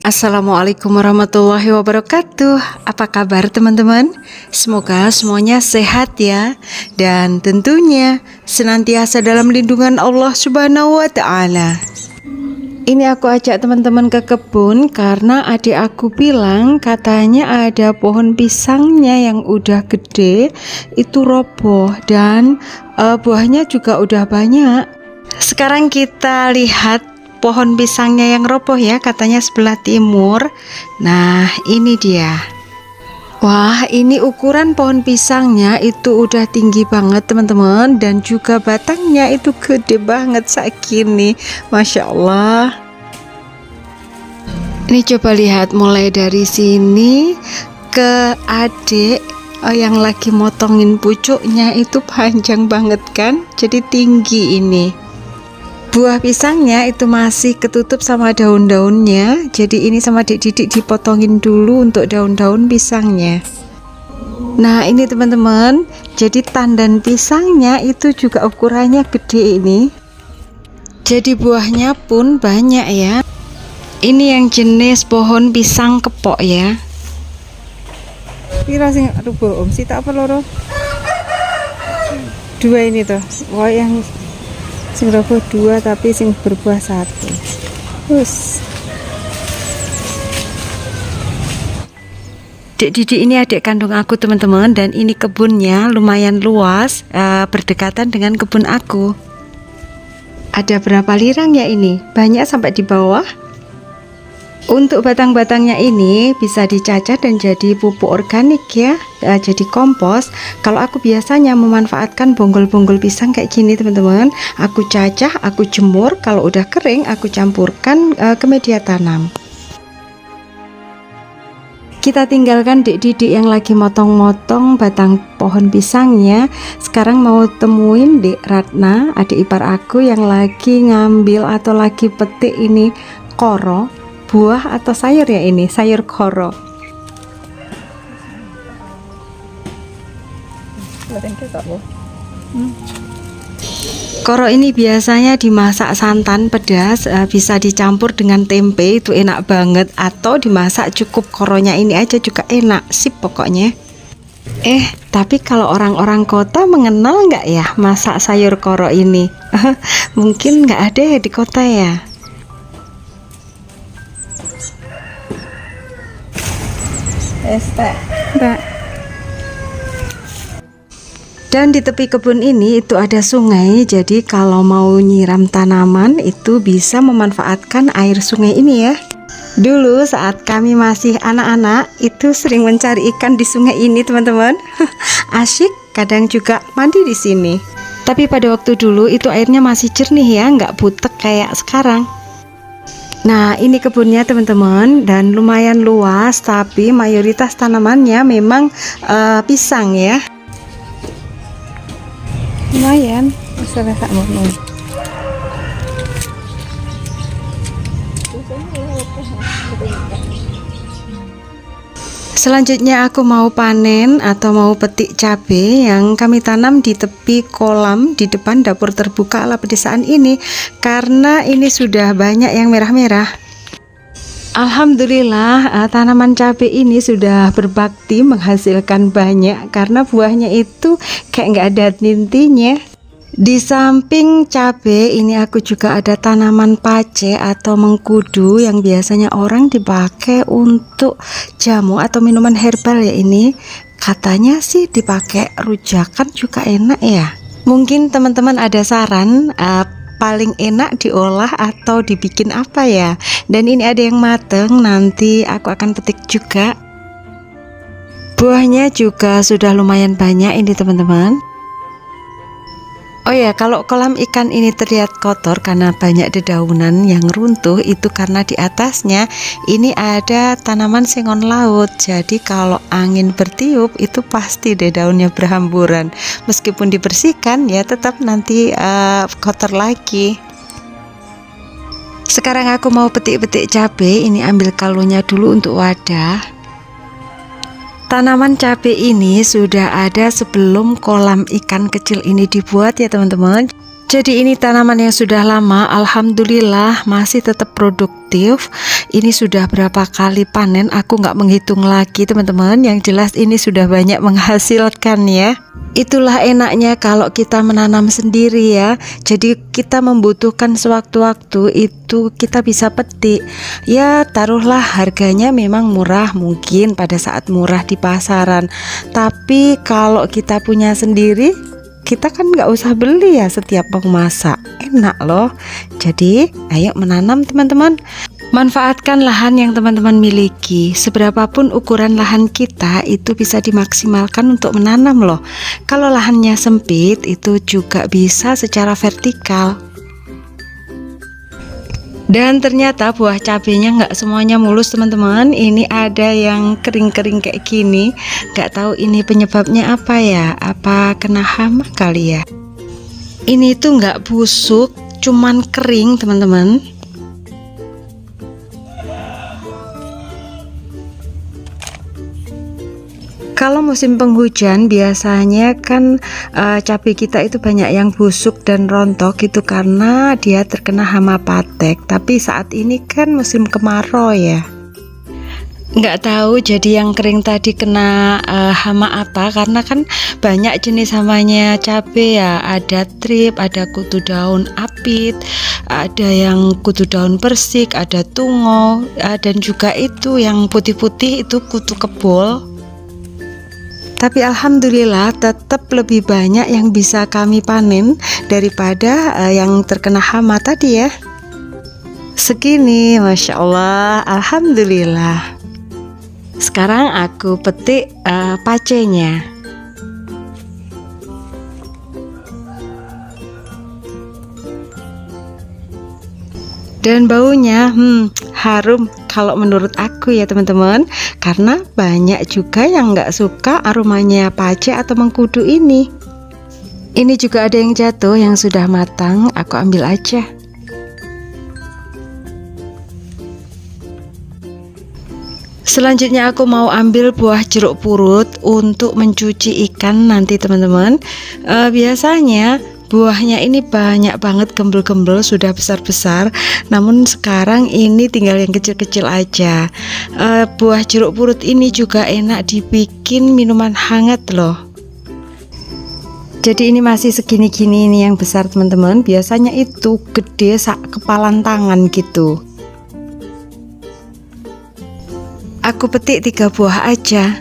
Assalamualaikum warahmatullahi wabarakatuh. Apa kabar teman-teman? Semoga semuanya sehat ya, dan tentunya senantiasa dalam lindungan Allah Subhanahu wa Ta'ala. Ini aku ajak teman-teman ke kebun karena adik aku bilang katanya ada pohon pisangnya yang udah gede itu roboh, dan buahnya juga udah banyak. Sekarang kita lihat pohon pisangnya yang roboh ya, katanya sebelah timur. Nah ini dia. Wah, ini ukuran pohon pisangnya itu udah tinggi banget teman-teman, dan juga batangnya itu gede banget segini, Masya Allah. Ini coba lihat, mulai dari sini ke adik yang lagi motongin pucuknya itu panjang banget kan, jadi tinggi ini. Buah pisangnya itu masih ketutup sama daun-daunnya, jadi ini sama Didik dipotongin dulu untuk daun-daun pisangnya. Nah ini teman-teman, jadi tandan pisangnya itu juga ukurannya gede ini, jadi buahnya pun banyak ya. Ini yang jenis pohon pisang kepok ya. Pira sing rubuh om, sita apa loro? Dua ini tuh. Wah yang sing roboh dua tapi sing berbuah satu. Dek Didi ini adik kandung aku teman-teman, dan ini kebunnya lumayan luas, berdekatan dengan kebun aku. Ada berapa lirang ya ini? Banyak sampai di bawah. Untuk batang-batangnya ini bisa dicacah dan jadi pupuk organik ya, jadi kompos. Kalau aku biasanya memanfaatkan bonggol-bonggol pisang kayak gini teman-teman, aku cacah, aku jemur, kalau udah kering aku campurkan ke media tanam. Kita tinggalkan Dek Didik yang lagi motong-motong batang pohon pisangnya. Sekarang mau temuin Dek Ratna, adik ipar aku yang lagi ngambil atau lagi petik ini koro, buah atau sayur ya, ini sayur koro. Koro ini biasanya dimasak santan pedas, bisa dicampur dengan tempe, itu enak banget, atau dimasak cukup koronya ini aja juga enak, sip pokoknya. Tapi kalau orang-orang kota mengenal nggak ya masak sayur koro ini? Mungkin nggak ada ya di kota ya. Dan di tepi kebun ini itu ada sungai, jadi kalau mau nyiram tanaman itu bisa memanfaatkan air sungai ini ya. Dulu saat kami masih anak-anak itu sering mencari ikan di sungai ini teman-teman. Asyik, kadang juga mandi di sini. Tapi pada waktu dulu itu airnya masih jernih ya, nggak butek kayak sekarang. Nah ini kebunnya teman-teman, dan lumayan luas, tapi mayoritas tanamannya memang pisang ya. Lumayan, masalah tak mau. Selanjutnya aku mau panen atau mau petik cabai yang kami tanam di tepi kolam di depan dapur terbuka ala pedesaan ini, karena ini sudah banyak yang merah-merah. Alhamdulillah tanaman cabai ini sudah berbakti menghasilkan banyak karena buahnya itu kayak nggak ada nintinya. Di samping cabai ini aku juga ada tanaman pace atau mengkudu yang biasanya orang dipakai untuk jamu atau minuman herbal ya. Ini katanya sih dipakai rujakan juga enak ya. Mungkin teman-teman ada saran paling enak diolah atau dibikin apa ya. Dan ini ada yang mateng, nanti aku akan petik juga. Buahnya juga sudah lumayan banyak ini teman-teman. Oh ya, kalau kolam ikan ini terlihat kotor karena banyak dedaunan yang runtuh, itu karena di atasnya ini ada tanaman sengon laut. Jadi kalau angin bertiup itu pasti daunnya berhamburan. Meskipun dibersihkan ya tetap nanti kotor lagi. Sekarang aku mau petik-petik cabai. Ini ambil kalungnya dulu untuk wadah. Tanaman cabai ini sudah ada sebelum kolam ikan kecil ini dibuat ya teman-teman. Jadi ini tanaman yang sudah lama, alhamdulillah masih tetap produktif. Ini sudah berapa kali panen, aku nggak menghitung lagi teman-teman. Yang jelas ini sudah banyak menghasilkan ya. Itulah enaknya kalau kita menanam sendiri ya. Jadi kita membutuhkan sewaktu-waktu itu kita bisa petik. Ya taruhlah harganya memang murah mungkin pada saat murah di pasaran. Tapi kalau kita punya sendiri, kita kan nggak usah beli ya setiap mau masak. Enak loh. Jadi ayo menanam teman-teman. Manfaatkan lahan yang teman-teman miliki. Seberapapun ukuran lahan kita itu bisa dimaksimalkan untuk menanam loh. Kalau lahannya sempit itu juga bisa secara vertikal. Dan ternyata buah cabenya nggak semuanya mulus teman-teman. Ini ada yang kering-kering kayak gini. Nggak tahu ini penyebabnya apa ya. Apa kena hama kali ya. Ini tuh nggak busuk, cuman kering teman-teman. Kalau musim penghujan biasanya kan cabai kita itu banyak yang busuk dan rontok gitu karena dia terkena hama patek. Tapi saat ini kan musim kemarau ya. Nggak tahu jadi yang kering tadi kena hama apa, karena kan banyak jenis hamanya cabai ya. Ada trip, ada kutu daun apit, ada yang kutu daun persik, ada tungo, dan juga itu yang putih-putih itu kutu kebul. Tapi alhamdulillah tetap lebih banyak yang bisa kami panen daripada yang terkena hama tadi ya. Segini, Masya Allah, alhamdulillah. Sekarang aku petik pacenya. Dan baunya harum kalau menurut aku ya teman-teman, karena banyak juga yang nggak suka aromanya pace atau mengkudu ini. Ini juga ada yang jatuh yang sudah matang, aku ambil aja. Selanjutnya aku mau ambil buah jeruk purut untuk mencuci ikan nanti teman-teman. Biasanya buahnya ini banyak banget gembel-gembel, sudah besar-besar. Namun sekarang ini tinggal yang kecil-kecil aja. Buah jeruk purut ini juga enak dibikin minuman hangat loh. Jadi ini masih segini-gini ini yang besar teman-teman. Biasanya itu gede sak kepalan tangan gitu. Aku petik 3 buah aja.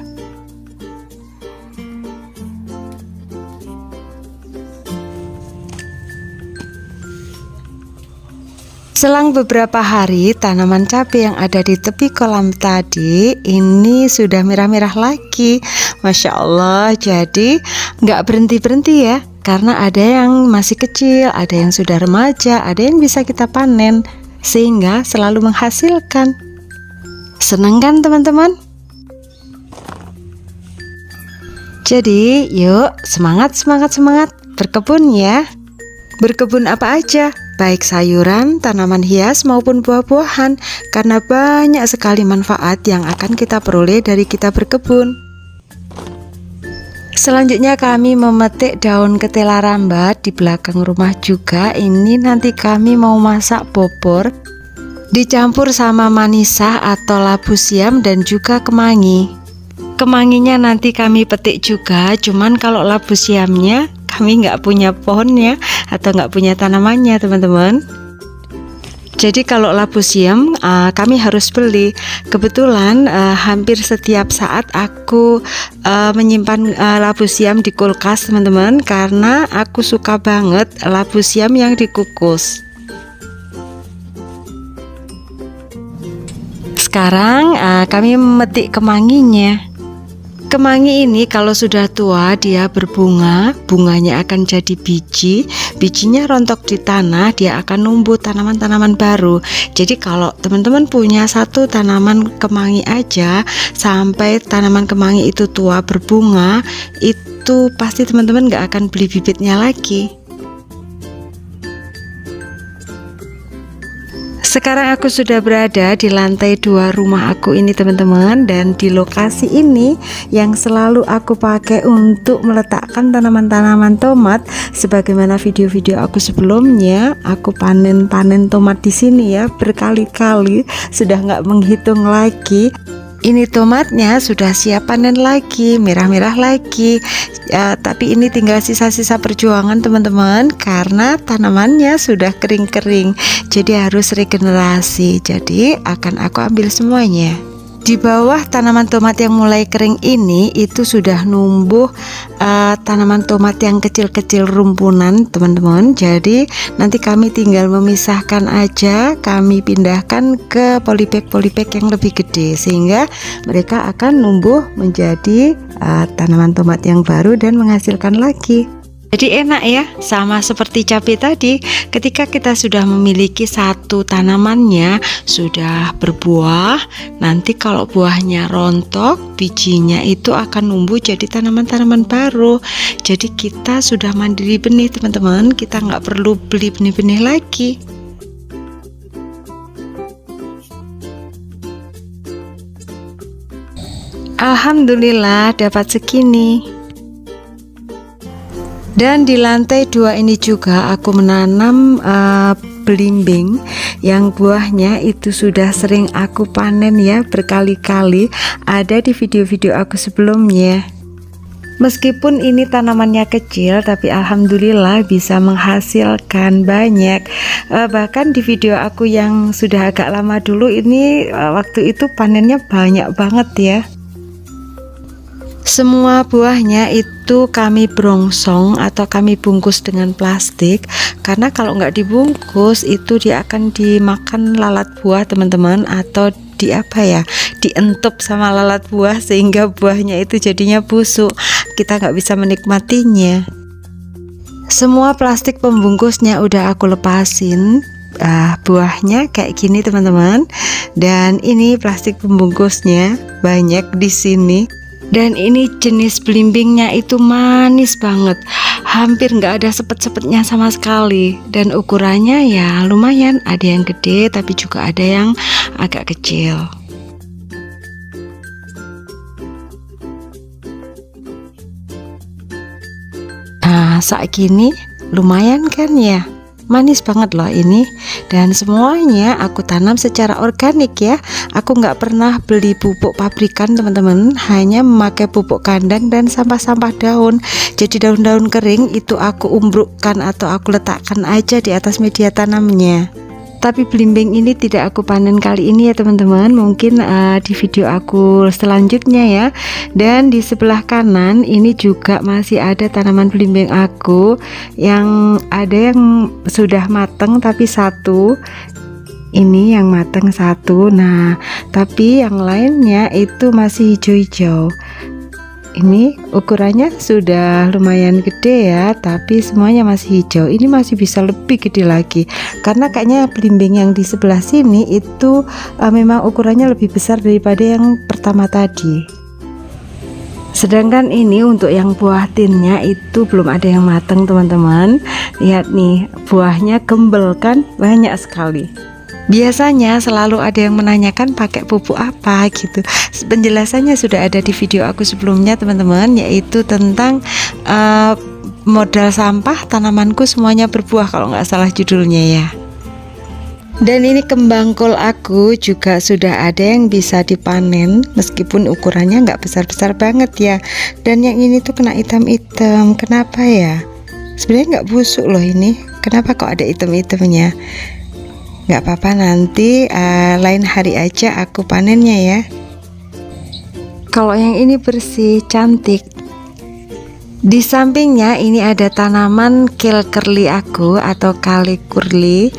Selang beberapa hari, tanaman cabai yang ada di tepi kolam tadi ini sudah merah-merah lagi. Masya Allah, jadi nggak berhenti-berhenti ya, karena ada yang masih kecil, ada yang sudah remaja, ada yang bisa kita panen, sehingga selalu menghasilkan. Seneng kan teman-teman? Jadi yuk semangat berkebun ya. Berkebun apa aja, baik sayuran, tanaman hias maupun buah-buahan, karena banyak sekali manfaat yang akan kita peroleh dari kita berkebun. Selanjutnya kami memetik daun ketela rambat di belakang rumah juga. Ini nanti kami mau masak bobor dicampur sama manisa atau labu siam dan juga kemangi. Kemanginya nanti kami petik juga, cuman kalau labu siamnya kami nggak punya pohonnya atau nggak punya tanamannya teman-teman. Jadi kalau labu siam kami harus beli. Kebetulan hampir setiap saat aku menyimpan labu siam di kulkas teman-teman, karena aku suka banget labu siam yang dikukus. Sekarang kami memetik kemanginya. Kemangi ini kalau sudah tua dia berbunga, bunganya akan jadi biji, bijinya rontok di tanah, dia akan numbuh tanaman-tanaman baru. Jadi kalau teman-teman punya satu tanaman kemangi aja, sampai tanaman kemangi itu tua berbunga, itu pasti teman-teman gak akan beli bibitnya lagi. Sekarang aku sudah berada di lantai 2 rumah aku ini teman-teman, dan di lokasi ini yang selalu aku pakai untuk meletakkan tanaman-tanaman tomat. Sebagaimana video-video aku sebelumnya, aku panen tomat di sini ya berkali-kali, sudah nggak menghitung lagi. Ini tomatnya sudah siap panen lagi, merah-merah lagi ya, tapi ini tinggal sisa-sisa perjuangan teman-teman, karena tanamannya sudah kering-kering, jadi harus regenerasi. Jadi akan aku ambil semuanya. Di bawah tanaman tomat yang mulai kering ini itu sudah numbuh tanaman tomat yang kecil-kecil rumpunan teman-teman. Jadi nanti kami tinggal memisahkan aja, kami pindahkan ke polybag yang lebih gede, sehingga mereka akan numbuh menjadi tanaman tomat yang baru dan menghasilkan lagi. Jadi enak ya, sama seperti cabai tadi, ketika kita sudah memiliki satu tanamannya sudah berbuah, nanti kalau buahnya rontok, bijinya itu akan numbuh jadi tanaman-tanaman baru. Jadi kita sudah mandiri benih teman-teman, kita nggak perlu beli benih-benih lagi. Alhamdulillah dapat segini. Dan di lantai 2 ini juga aku menanam belimbing yang buahnya itu sudah sering aku panen ya berkali-kali, ada di video-video aku sebelumnya. Meskipun ini tanamannya kecil, tapi alhamdulillah bisa menghasilkan banyak. Bahkan di video aku yang sudah agak lama dulu ini, waktu itu panennya banyak banget ya. Semua buahnya itu kami brongsong atau kami bungkus dengan plastik, karena kalau nggak dibungkus itu dia akan dimakan lalat buah teman-teman, atau dientup sama lalat buah, sehingga buahnya itu jadinya busuk, kita nggak bisa menikmatinya. Semua plastik pembungkusnya udah aku lepasin. Buahnya kayak gini teman-teman, dan ini plastik pembungkusnya banyak di sini. Dan ini jenis belimbingnya itu manis banget, hampir nggak ada sepet-sepetnya sama sekali. Dan ukurannya ya lumayan, ada yang gede tapi juga ada yang agak kecil. Nah saat gini lumayan kan ya, manis banget loh ini. Dan semuanya aku tanam secara organik ya, aku nggak pernah beli pupuk pabrikan teman-teman, hanya memakai pupuk kandang dan sampah-sampah daun. Jadi daun-daun kering itu aku umbrukkan atau aku letakkan aja di atas media tanamnya. Tapi belimbing ini tidak aku panen kali ini ya teman-teman, mungkin di video aku selanjutnya ya. Dan di sebelah kanan ini juga masih ada tanaman belimbing aku, yang ada yang sudah matang tapi satu, ini yang matang satu. Nah tapi yang lainnya itu masih hijau-hijau. Ini ukurannya sudah lumayan gede ya, tapi semuanya masih hijau. Ini masih bisa lebih gede lagi, karena kayaknya belimbing yang di sebelah sini itu memang ukurannya lebih besar daripada yang pertama tadi. Sedangkan ini untuk yang buah tinnya itu belum ada yang matang teman-teman. Lihat nih, buahnya gembel kan, banyak sekali. Biasanya selalu ada yang menanyakan pakai pupuk apa gitu. Penjelasannya sudah ada di video aku sebelumnya teman-teman, yaitu tentang modal sampah tanamanku semuanya berbuah, kalau nggak salah judulnya ya. Dan ini kembang kol aku juga sudah ada yang bisa dipanen, meskipun ukurannya nggak besar-besar banget ya. Dan yang ini tuh kena hitam-hitam, kenapa ya? Sebenarnya nggak busuk loh ini, kenapa kok ada hitam-hitamnya? Nggak apa-apa, nanti lain hari aja aku panennya ya. Kalau yang ini bersih, cantik. Di sampingnya ini ada tanaman kale curly aku atau kale curly.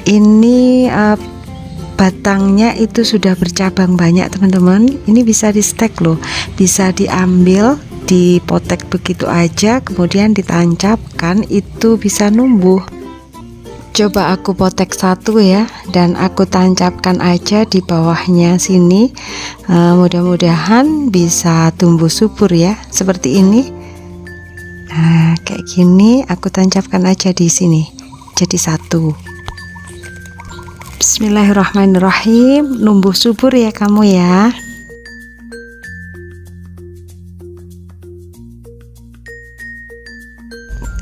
Ini batangnya itu sudah bercabang banyak teman-teman. Ini bisa di stek loh, bisa diambil, dipotek begitu aja, kemudian ditancapkan, itu bisa numbuh. Coba aku potek satu ya, dan aku tancapkan aja di bawahnya sini. Mudah-mudahan bisa tumbuh subur ya, seperti ini. Nah, kayak gini aku tancapkan aja di sini, jadi satu. Bismillahirrahmanirrahim. Numbuh subur ya kamu ya.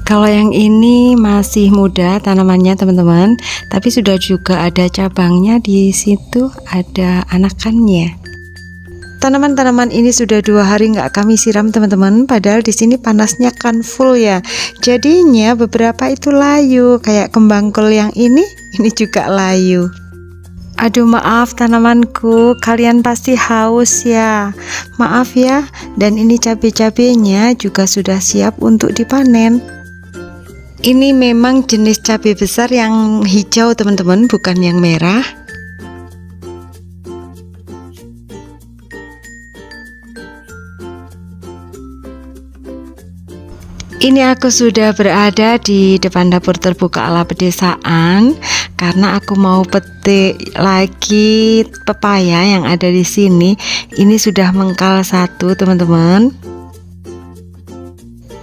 Kalau yang ini masih muda tanamannya teman-teman, tapi sudah juga ada cabangnya, di situ ada anakannya. Tanaman-tanaman ini sudah 2 hari nggak kami siram teman-teman, padahal di sini panasnya kan full ya. Jadinya beberapa itu layu, kayak kembang kol yang ini juga layu. Aduh maaf tanamanku, kalian pasti haus ya. Maaf ya, dan ini cabai-cabainya juga sudah siap untuk dipanen. Ini memang jenis cabai besar yang hijau teman-teman, bukan yang merah. Ini aku sudah berada di depan dapur terbuka ala pedesaan karena aku mau petik lagi pepaya yang ada di sini. Ini sudah mengkal satu teman-teman.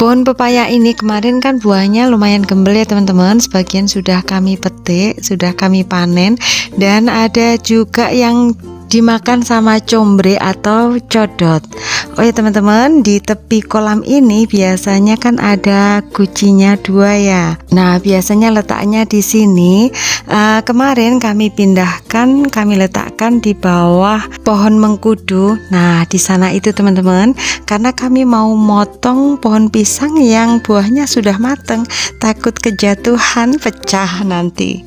Pohon pepaya ini kemarin kan buahnya lumayan gembel ya teman-teman. Sebagian sudah kami petik, sudah kami panen, dan ada juga yang dimakan sama combre atau codot. Oh ya teman-teman, di tepi kolam ini biasanya kan ada gucinya 2 ya. Nah biasanya letaknya di sini. Kemarin kami pindahkan, kami letakkan di bawah pohon mengkudu. Nah di sana itu teman-teman, karena kami mau motong pohon pisang yang buahnya sudah matang, takut kejatuhan pecah nanti.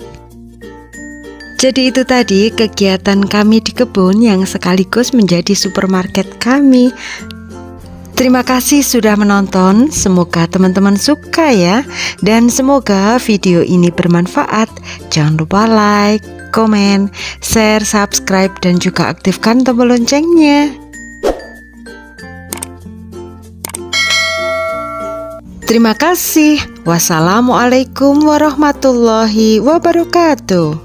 Jadi itu tadi kegiatan kami di kebun yang sekaligus menjadi supermarket kami. Terima kasih sudah menonton, semoga teman-teman suka ya, dan semoga video ini bermanfaat. Jangan lupa like, komen, share, subscribe, dan juga aktifkan tombol loncengnya. Terima kasih. Wassalamualaikum warahmatullahi wabarakatuh.